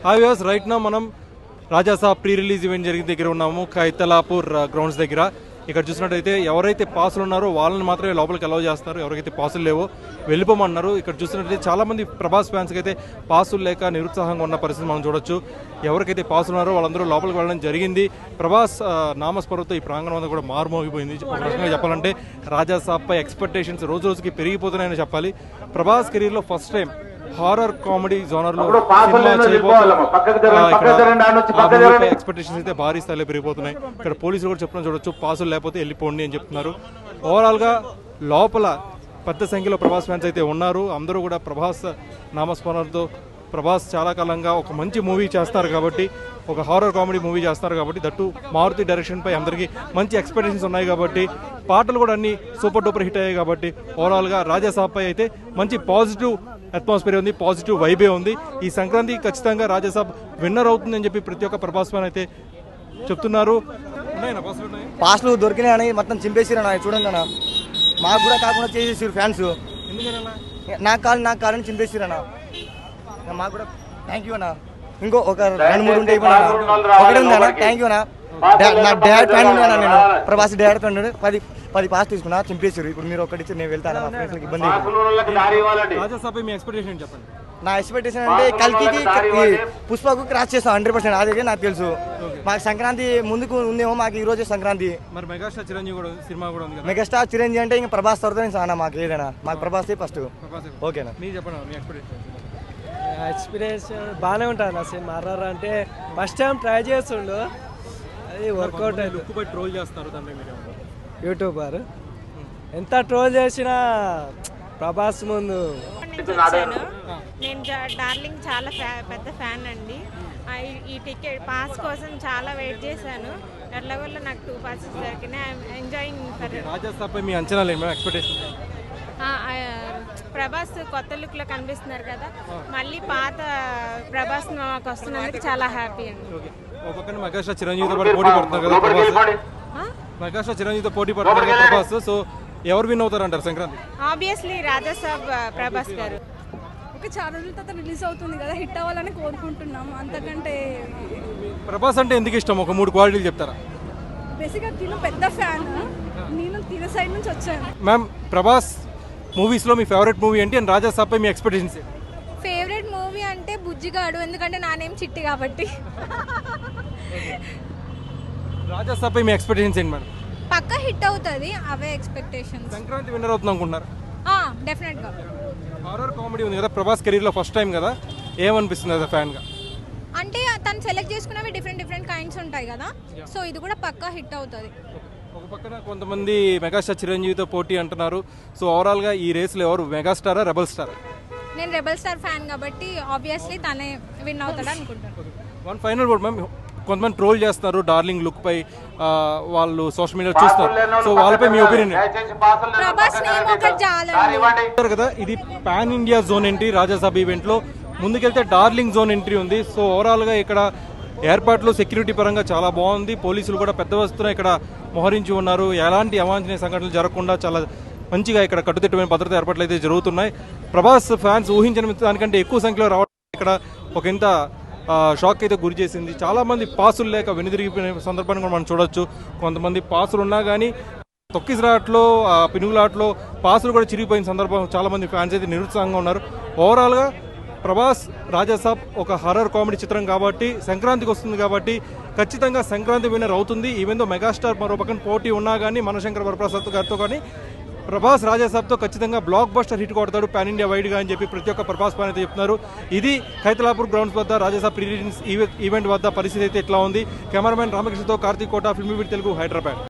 Hi viewers, right నా మనం Raja Saab pre release event జరిగిన దగ్గర ఉన్నాము. కైతలాపూర్ గ్రౌండ్స్ దగ్గర. ఇక్కడ చూసినట్టయితే ఎవరైతే పాసులు ఉన్నారో వాళ్ళని మాత్రమే లోపలికి అలౌ చేస్తారు. ఎవరికైతే పాసులు లేవో వెళ్ళిపోమన్నారు. ఇక్కడ చూసినట్టయితే చాలామంది ప్రభాస్ ఫ్యాన్స్కి అయితే పాసులు లేక నిరుత్సాహంగా ఉన్న పరిస్థితి మనం చూడొచ్చు. ఎవరికైతే పాసులు ఉన్నారో వాళ్ళందరూ లోపలికి వెళ్ళడం జరిగింది. ప్రభాస్ నామస్మరణతో ఈ ప్రాంగణం అంతా కూడా మారుమోగిపోయింది. ఒక రకంగా చెప్పాలంటే రాజాసాబ్పై ఎక్స్పెక్టేషన్స్ రోజు రోజుకి పెరిగిపోతున్నాయని చెప్పాలి. ప్రభాస్ కెరీర్లో ఫస్ట్ టైం హారర్ కామెడీ జోనర్లో ఎక్స్పెక్టేషన్స్ అయితే భారీ స్థాయిలో పెరిగిపోతున్నాయి. ఇక్కడ పోలీసులు కూడా చెప్పడం చూడొచ్చు, పాసులు లేకపోతే వెళ్ళిపోండి అని చెప్తున్నారు. ఓవరాల్గా లోపల పెద్ద సంఖ్యలో ప్రభాస్ ఫ్యాన్స్ అయితే ఉన్నారు. అందరూ కూడా ప్రభాస్ నామస్మరణతో ప్రభాస్ చాలా కాలంగా ఒక మంచి మూవీ చేస్తారు కాబట్టి, ఒక హారర్ కామెడీ మూవీ చేస్తారు కాబట్టి, దట్టు మారుతి డైరెక్షన్పై అందరికీ మంచి ఎక్స్పెక్టేషన్స్ ఉన్నాయి కాబట్టి, పాటలు కూడా అన్ని సూపర్ డూపర్ హిట్ అయ్యాయి కాబట్టి ఓవరాల్గా రాజాసాబ్పై అయితే మంచి పాజిటివ్ అట్మాస్ఫియర్ ఉంది, పాజిటివ్ వైబే ఉంది. ఈ సంక్రాంతి ఖచ్చితంగా రాజాసాబ్ విన్నర్ అవుతుందని చెప్పి ప్రతి ఒక్క ప్రభాస్ ఫ్యాన్ అయితే చెప్తున్నారు. పాస్లు దొరికినాయని మొత్తం చింపేసిరన్నా, చూడండి అన్న. మాకు కూడా కాకుండా చేసేసారు ఫ్యాన్స్. నాకు కాలని చింపేసిరన్నా. మాకు కూడా థ్యాంక్ యూ అన్న. ఇంకో ఒక 2-3 ఉంటాయి. ఒకటి ఉంది అన్న, థ్యాంక్ యూ అన్న. నా డాడ్ ఫ్యాన్ ఉంది అన్న, నేను ప్రభాస్ డాడ్ ఫ్యాన్. 10 పాస్ తీసుకున్నా, చింపేసారు. ఇప్పుడు మీరు ఒకటి నేను వెళ్తాను, మా ఫ్రెండ్స్కి ఇబ్బంది. నా ఎక్స్పెక్టేషన్ అంటే కల్కికి పుష్పకు క్రాస్ చేస్తాం 100%. అదే నాకు తెలుసు. మాకు సంక్రాంతి ముందుకు ఉందేమో, మాకు ఈ రోజే సంక్రాంతి. మెగాస్టార్ చిరంజీవి అంటే ఇంకా ప్రభాస్ తర్వాత సానా మాకు ఏదైనా, మాకు ప్రభాస్ ఫస్ట్. ఓకేనా? ఎక్స్పీరియన్స్ బాగానే ఉంటుంది నా సినిమా. మర్రర్ అంటే ఫస్ట్ టైం ట్రై చేస్తుండు, అది వర్కౌట్ అయింది. ట్రోల్ చేస్తారు యూట్యూబర్ ఎంత ట్రోల్ చేసినా ప్రభాస్ ముందు. నేను డార్లింగ్ చాలా పెద్ద ఫ్యాన్ అండి. ఈ టికెట్ పాస్ కోసం చాలా వెయిట్ చేశాను. ఎట్లాగోళ్ళ నాకు 2 పాసెస్ దొరికినాయి. ఎంజాయింగ్ రాజాసాబ్పై మీ అంచనాలు ఏమైనా ఎక్స్పెక్టేషన్? ప్రభాస్ కొత్త లుక్ లో కనిపిస్తున్నారు కదా, మళ్ళీ పాత ప్రభాస్ నాకు వస్తున్నందుకు చాలా హ్యాపీ అండి. మెగాస్టార్ చిరంజీవితో పాటు పోటీ పడుతున్నారు కదా ప్రభాస్. మెగాస్టార్ చిరంజీవితో పోటీ పడుతున్నారు కదా ప్రభాస్. సో ఎవరు విన్ అవుతారు అంటారు సంక్రాంతి? ఆబ్వియస్లీ రాజాసాబ్ ప్రభాస్ గారు. ఒక చాలా రోజుల తర్వాత రిలీజ్ అవుతుంది కదా, హిట్ అవ్వాలని కోరుకుంటున్నాము. అంతకంటే ప్రభాస్ అంటే ఎందుకు ఇష్టం? ఒక 3 క్వాలిటీలు చెప్తారా? బేసిక్గా తిను పెద్ద ఫ్యాన్, నేను తిన సైడ్ నుంచి వచ్చాను. మ్యామ్, ప్రభాస్ మూవీస్లో మీ ఫేవరెట్ మూవీ ఏంటి? అండ్ రాజాసాబ్పై మీ ఎక్స్పెక్టేషన్స్? ఫేవరెట్ మూవీ అంటే బుజ్జిగాడు, ఎందుకంటే నా నేమ్ చిట్టి కాబట్టి. రాజాసాబ్పై మీ ఎక్స్పెక్టేషన్స్ ఏంటి మేడం? పక్కా హిట్ అవుతుంది, అవే ఎక్స్పెక్టేషన్స్. సంక్రాంతి విన్నర్ అవుతుంది అనుకుంటున్నారు? డెఫినెట్గా. హారర్ కామెడీ ఉంది కదా ప్రభాస్ కెరీర్లో ఫస్ట్ టైం కదా, ఏమనిపిస్తుంది కదా ఫ్యాన్గా? అంటే తను సెలెక్ట్ చేసుకున్నవి డిఫరెంట్ కైండ్స్ ఉంటాయి కదా, సో ఇది కూడా పక్కా హిట్ అవుతుంది. ఒక పక్కన కొంతమంది మెగాస్టార్ చిరంజీవితో పోటీ అంటున్నారు. సో ఓవరాల్గా ఈ రేస్లో ఎవరు, మెగాస్టారా రెబల్ స్టారా? నేను రెబల్ స్టార్ ఫ్యాన్ కాబట్టి ఆబ్వియస్లీ తనే విన్ అవుతాడు అనుకుంటాను. వన్ ఫైనల్ వర్డ్ మ్యామ్, కొంతమంది ట్రోల్ చేస్తున్నారు డార్లింగ్ లుక్ పై, వాళ్ళు సోషల్ మీడియా చూస్తారు. సో వాళ్ళపై మీ ఒపీనియన్ కదా? ఇది pan India zone entry Raja Saab ఈవెంట్లో. ముందుకెళ్తే డార్లింగ్ జోన్ ఎంట్రీ ఉంది. సో ఓవరాల్గా ఇక్కడ ఏర్పాట్లు సెక్యూరిటీ పరంగా చాలా బాగుంది. పోలీసులు కూడా పెద్ద వస్తున్న ఇక్కడ మోహరించి ఉన్నారు. ఎలాంటి అవాంఛనీయ సంఘటనలు జరగకుండా చాలా మంచిగా ఇక్కడ కట్టుదిట్టమైన భద్రత ఏర్పాట్లు అయితే జరుగుతున్నాయి. ప్రభాస్ ఫ్యాన్స్ ఊహించిన దానికంటే ఎక్కువ సంఖ్యలో రావడం ఇక్కడ ఒక ఇంత షాక్ అయితే గురి చేసింది. చాలామంది పాసులు లేక వెనుదిరిగిపోయిన సందర్భాన్ని కూడా మనం చూడొచ్చు. కొంతమంది పాసులు ఉన్నా కానీ తొక్కిసలాట్లో, పినుగులాట్లో పాసులు కూడా చిరిగిపోయిన సందర్భం చాలామంది ఫ్యాన్స్ అయితే నిరుత్సాహంగా ఉన్నారు. ఓవరాల్గా ప్రభాస్ రాజాసాబ్ ఒక హర్రర్ కామెడీ చిత్రం కాబట్టి, సంక్రాంతికి వస్తుంది కాబట్టి ఖచ్చితంగా సంక్రాంతి విన్నర్ అవుతుంది. ఈవెన్ దో మెగాస్టార్ మరో పక్కన పోటీ ఉన్నా కానీ మనశంకర్ వరప్రసాద్ గారితో కానీ ప్రభాస్ రాజాసాబ్తో ఖచ్చితంగా బ్లాక్ బస్టర్ హిట్ కొడతాడు పాన్ ఇండియా వైడ్గా అని చెప్పి ప్రతి ఒక్క ప్రభాస్ ఫ్యాన్ అయితే చెప్తున్నారు. ఇది కైతలాపూర్ గ్రౌండ్స్ వద్ద రాజాసాబ్ ప్రీ రిలీజ్ ఈవెంట్ వద్ద పరిస్థితి అయితే ఇట్లా ఉంది. కెమెరామెన్ రామకృష్ణతో కార్తీక్ కోట, ఫిల్మీ తెలుగు, హైదరాబాద్.